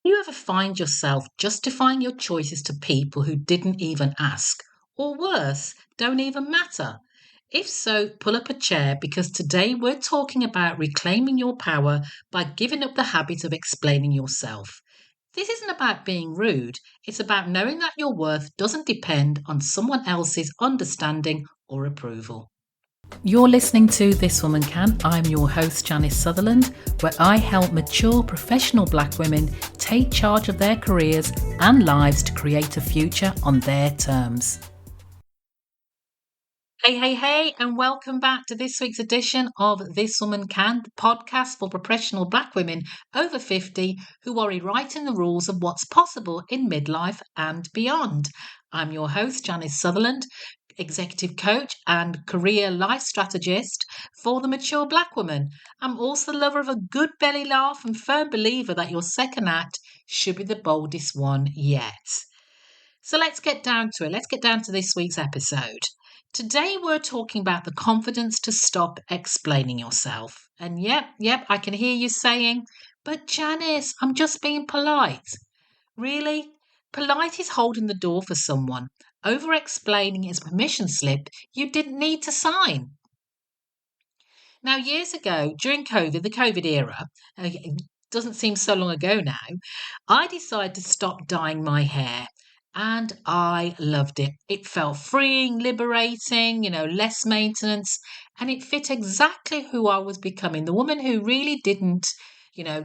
Do you ever find yourself justifying your choices to people who didn't even ask, or worse, don't even matter? If so, pull up a chair because today we're talking about reclaiming your power by giving up the habit of explaining yourself. This isn't about being rude, it's about knowing that your worth doesn't depend on someone else's understanding or approval. You're listening to This Woman Can. I'm your host, Janice Sutherland, where I help mature professional Black women take charge of their careers and lives to create a future on their terms. Hey, and welcome back to this week's edition of This Woman Can, the podcast for professional Black women over 50 who are rewriting the rules of what's possible in midlife and beyond. I'm your host, Janice Sutherland, executive coach and career life strategist for the mature Black woman. I'm also the lover of a good belly laugh and firm believer that your second act should be the boldest one yet. So let's get down to it. Let's get down to this week's episode. Today we're talking about the confidence to stop explaining yourself. And yep, I can hear you saying, but Janice, I'm just being polite. Really? Polite is holding the door for someone. Over-explaining is a permission slip you didn't need to sign. Now, years ago, during COVID, the COVID era, it doesn't seem so long ago now, I decided to stop dyeing my hair. And I loved it. It felt freeing, liberating, less maintenance. And it fit exactly who I was becoming, the woman who really didn't,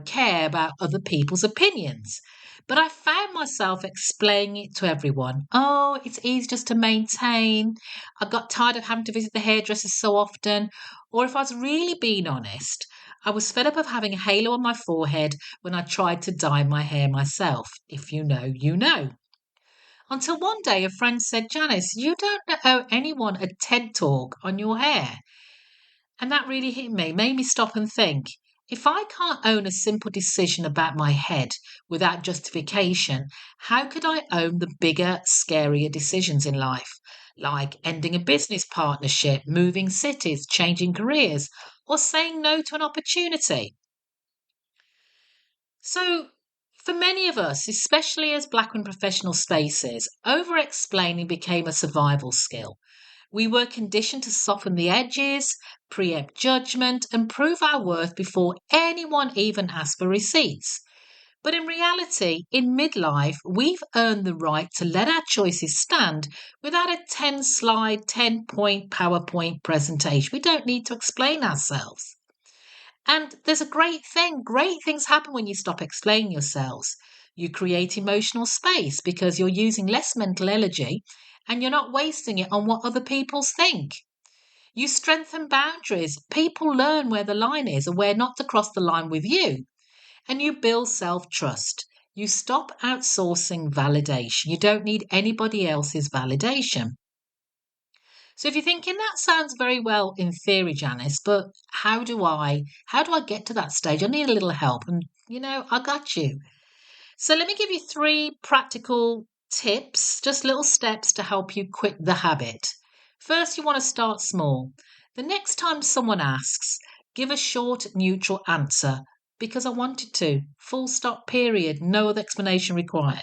care about other people's opinions. But I found myself explaining it to everyone. Oh, it's easy just to maintain. I got tired of having to visit the hairdresser so often. Or if I was really being honest, I was fed up of having a halo on my forehead when I tried to dye my hair myself. If you know, you know. Until one day a friend said, Janice, you don't owe anyone a TED talk on your hair. And that really hit me, made me stop and think. If I can't own a simple decision about my head without justification, how could I own the bigger, scarier decisions in life? Like ending a business partnership, moving cities, changing careers, or saying no to an opportunity. So, for many of us, especially as Black women professional spaces, over-explaining became a survival skill. We were conditioned to soften the edges, preempt judgment, and prove our worth before anyone even asked for receipts. But in reality, in midlife, we've earned the right to let our choices stand without a 10-slide, 10-point PowerPoint presentation. We don't need to explain ourselves. And there's a great thing. Great things happen when you stop explaining yourselves. You create emotional space because you're using less mental energy and you're not wasting it on what other people think. You strengthen boundaries. People learn where the line is and where not to cross the line with you. And you build self-trust. You stop outsourcing validation. You don't need anybody else's validation. So if you're thinking that sounds very well in theory, Janice, but how do I get to that stage? I need a little help. And I got you. So let me give you 3 practical tips, just little steps to help you quit the habit. First, you want to start small. The next time someone asks, give a short, neutral answer because I wanted to. Full stop, period. No other explanation required.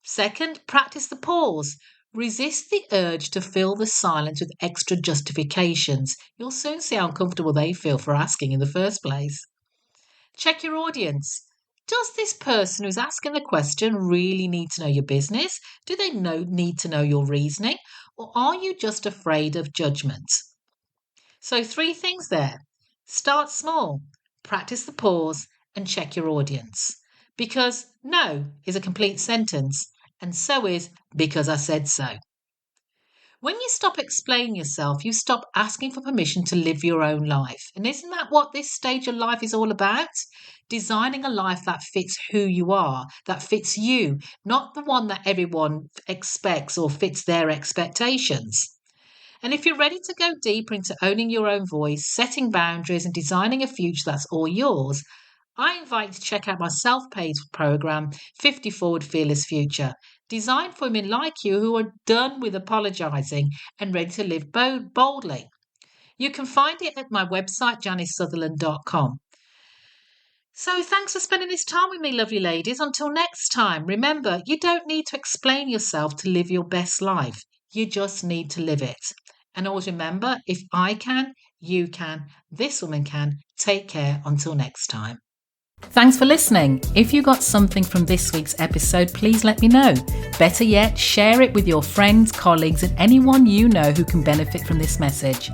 Second, practice the pause. Resist the urge to fill the silence with extra justifications. You'll soon see how uncomfortable they feel for asking in the first place. Check your audience. Does this person who's asking the question really need to know your business? Do they need to know your reasoning? Or are you just afraid of judgment? So 3 things there. Start small, practice the pause, and check your audience. Because no is a complete sentence, and so is because I said so. When you stop explaining yourself, you stop asking for permission to live your own life. And isn't that what this stage of life is all about? Designing a life that fits who you are, that fits you, not the one that everyone expects or fits their expectations. And if you're ready to go deeper into owning your own voice, setting boundaries, and designing a future that's all yours, I invite you to check out my self-paced program, 50 Forward Fearless Future, designed for women like you who are done with apologising and ready to live boldly. You can find it at my website, janicesutherland.com. So thanks for spending this time with me, lovely ladies. Until next time, remember, you don't need to explain yourself to live your best life. You just need to live it. And always remember, if I can, you can, this woman can. Take care until next time. Thanks for listening. If you got something from this week's episode, please let me know. Better yet, share it with your friends, colleagues, and anyone you know who can benefit from this message.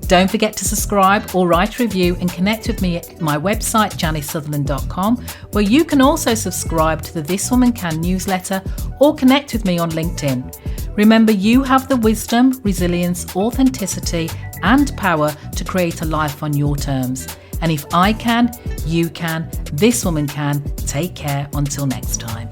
Don't forget to subscribe or write a review and connect with me at my website, janicesutherland.com, where you can also subscribe to the This Woman Can newsletter or connect with me on LinkedIn. Remember, you have the wisdom, resilience, authenticity, and power to create a life on your terms. And if I can, you can, this woman can. Take care until next time.